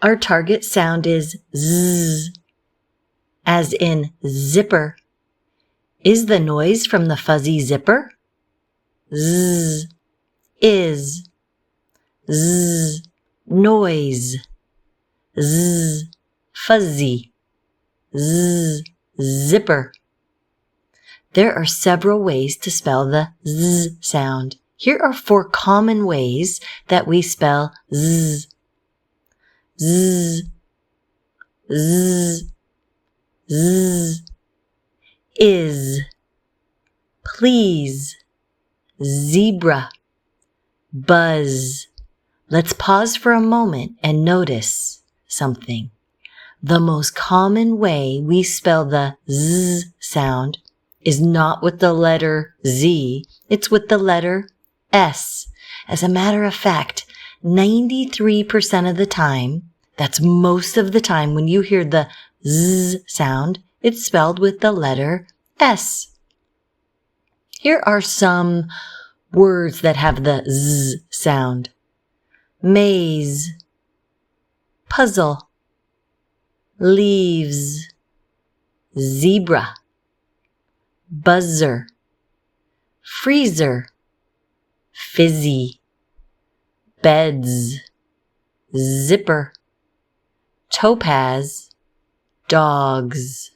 Our target sound is Z, as in zipper. Is the noise from the fuzzy zipper? Z, is. Z, noise. Z, fuzzy. Z, zipper. There are several ways to spell the Z sound. Here are 4 common ways that we spell Z. Z, Z, Z, is, please, zebra, buzz. Let's pause for a moment and notice something. The most common way we spell the Z sound is not with the letter Z, it's with the letter S. As a matter of fact, 93% of the time, that's most of the time when you hear the Z sound, it's spelled with the letter S. Here are some words that have the Z sound. Maze, puzzle, leaves, zebra, buzzer, freezer, fizzy, beds, zipper, topaz, dogs.